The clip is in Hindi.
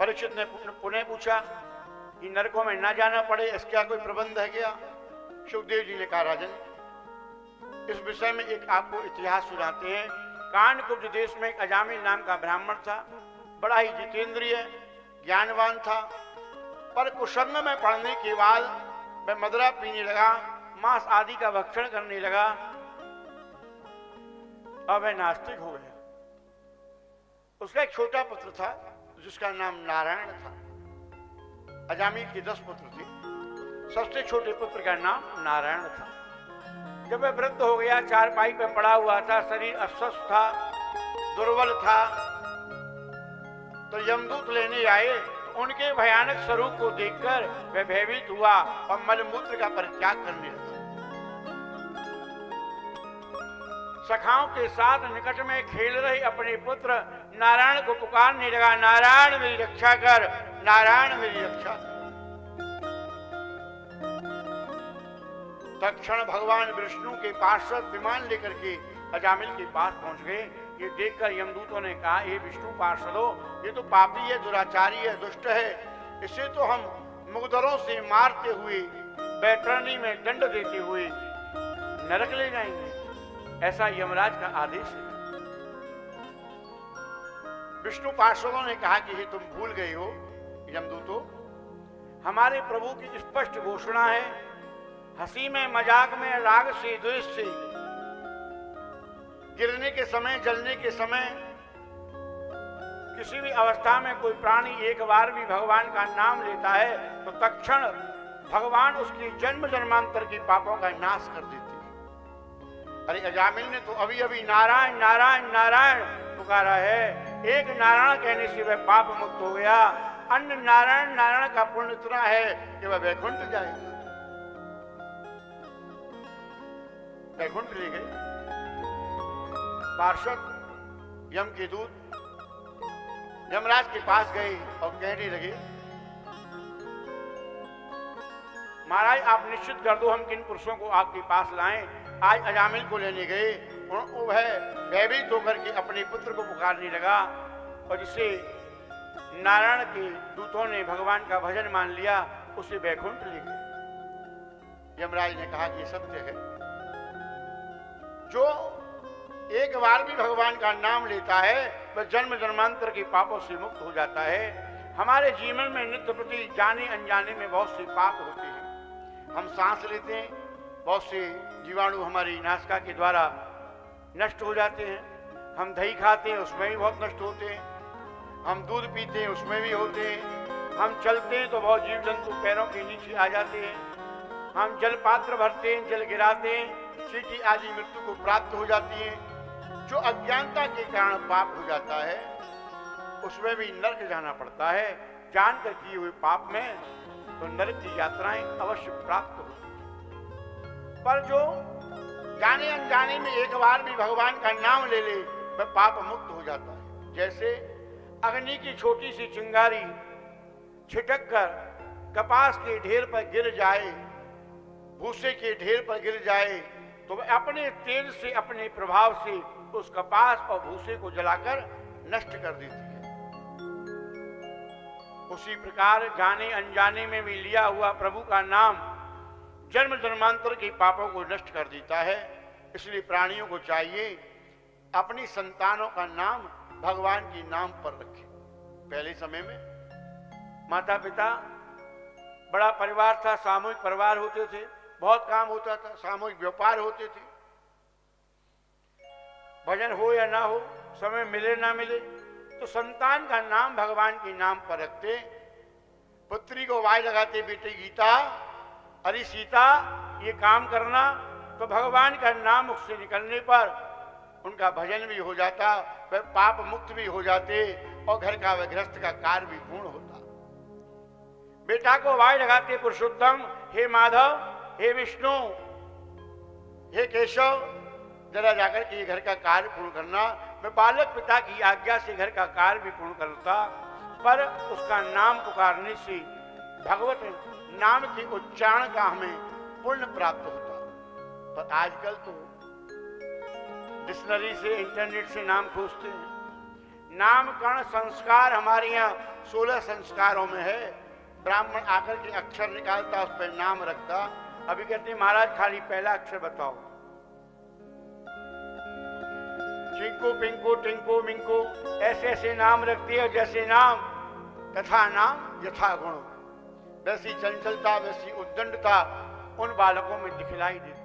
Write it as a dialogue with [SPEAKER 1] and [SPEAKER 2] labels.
[SPEAKER 1] परीक्षित ने पुनः पूछा कि नरकों में ना जाना पड़े, इसका कोई प्रबंध है क्या? सुखदेव जी ने कहा, राजन, इस विषय में एक आपको इतिहास सुनाते हैं। कानकुब्ज देश में एक अजामिल नाम का ब्राह्मण था। बड़ा ही जितेंद्रिय, ज्ञानवान था, पर कुसंग में पड़ने के बाद वह मदिरा पीने लगा, मांस आदि का भक्षण करने लगा और वह नास्तिक हो गया। उसका एक छोटा पुत्र था जिसका नाम नारायण था। अजामिल के 10 पुत्र थे, सबसे छोटे पुत्र का नाम नारायण था। जब वह वृद्ध हो गया, चारपाई पर पड़ा हुआ था, शरीर अस्वस्थ था, दुर्बल था, तो यमदूत लेने आए। तो उनके भयानक स्वरूप को देखकर वह भयभीत हुआ और मलमूत्र का परित्याग करने लगा। सखाओं के साथ निकट में खेल रहे अपने पुत्र नारायण को पुकारने लगा, नारायण मेरी रक्षा कर, नारायण मेरी रक्षा कर। तत्क्षण भगवान विष्णु के पार्षद विमान लेकर के अजामिल के पास पहुंच गए। ये देखकर यमदूतों ने कहा, हे विष्णु पार्षदों, ये तो पापी है, दुराचारी है, दुष्ट है, इसे तो हम मुगदरों से मारते हुए, बैतरणी में दंड देते हुए नरक ले जाएंगे। ऐसा यमराज का आदेश है। विष्णु पार्षदों ने कहा कि हे तुम भूल गए हो यमदूतों, हमारे प्रभु की स्पष्ट घोषणा है, हंसी में, मजाक में, राग से, द्वेष से, गिरने के समय, जलने के समय, किसी भी अवस्था में कोई प्राणी एक बार भी भगवान का नाम लेता है तो तत्क्षण भगवान उसकी जन्म जन्मांतर की पापों का नाश कर देते हैं। अरे अजामिल ने तो अभी अभी नारायण नारायण नारायण पुकारा है। एक नारायण कहने से वह पाप मुक्त हो गया। अन्य नारायण नारायण का पुण्य इतना है कि वह वैकुंठ जाएगा। वैकुंठ ले गए। पार्षद यम के दूत यमराज के पास गए और कहने लगे, महाराज आप निश्चित कर दो हम किन पुरुषों को आपके पास लाएं। आज अजामिल को लेने गए, वह भयभीत होकर के अपने पुत्र को पुकारने लगा और जिसे नारायण के दूतों ने भगवान का भजन मान लिया, उसे वैकुंठ ले गए। यमराज ने कहा कि सत्य है, जो एक बार भी भगवान का नाम लेता है वह जन्म जन्मांतर के पापों से मुक्त हो जाता है। हमारे जीवन में नित्य प्रति जाने अनजाने में बहुत से पाप होते हैं। हम सांस लेते हैं, बहुत से जीवाणु हमारी नासिका के द्वारा नष्ट हो जाते हैं। हम दही खाते हैं, उसमें भी बहुत नष्ट होते हैं। हम दूध पीते हैं, उसमें भी होते हैं। हम चलते हैं तो बहुत जीव जंतु पैरों के नीचे आ जाते हैं। हम जल पात्र भरते हैं, जल गिराते हैं, चींटी आदि मृत्यु को प्राप्त हो जाती है। जो अज्ञानता के कारण पाप हो जाता है उसमें भी नरक जाना पड़ता है। जानकर किए हुए पाप में तो नरक की यात्राएं अवश्य प्राप्त होती हैं। पर जो जाने अनजाने में एक बार भी भगवान का नाम ले ले वह पाप मुक्त हो जाता है। जैसे अग्नि की छोटी सी चिंगारी छिटक कर कपास के ढेर पर गिर जाए, भूसे के ढेर पर गिर जाए तो वह अपने तेज से, अपने प्रभाव से उस कपास और भूसे को जलाकर नष्ट कर देती है। उसी प्रकार जाने अनजाने में भी लिया हुआ प्रभु का नाम जन्म जन्मांतर के पापों को नष्ट कर देता है। इसलिए प्राणियों को चाहिए अपनी संतानों का नाम भगवान के नाम पर रखें। पहले समय में माता पिता, बड़ा परिवार था, सामूहिक परिवार होते थे, बहुत काम होता था, सामूहिक व्यापार होते थे। भजन हो या ना हो, समय मिले ना मिले, तो संतान का नाम भगवान के नाम पर रखते। पुत्री को वाय लगाते, बेटे गीता, अरे सीता ये काम करना, तो भगवान का नाम मुख से निकलने पर उनका भजन भी हो जाता, वह पाप मुक्त भी हो जाते और घर का व गृहस्थ का कार्य भी पूर्ण होता। बेटा को वाय लगाते पुरुषोत्तम, हे माधव, हे विष्णु, हे केशव, जरा जाकर के घर का कार्य पूर्ण करना। मैं बालक पिता की आज्ञा से घर का कार्य भी पूर्ण करता, पर उसका नाम पुकारने से भगवत नाम के उच्चारण का हमें पुण्य प्राप्त होता। पर आजकल तो डिक्शनरी से, इंटरनेट से नाम खोजते हैं, नामकरण संस्कार हमारे यहाँ 16 संस्कारों में है। ब्राह्मण आकर के अक्षर निकालता, उस पर नाम रखता। अभी कहते हैं महाराज खाली पहला अक्षर बताओ। चिंकू पिंकू टिंकू मिंकू ऐसे ऐसे नाम रखती है, जैसे नाम तथा नाम यथा गुण। वैसी चंचलता, वैसी उद्दंडता उन बालकों में दिखलाई देती।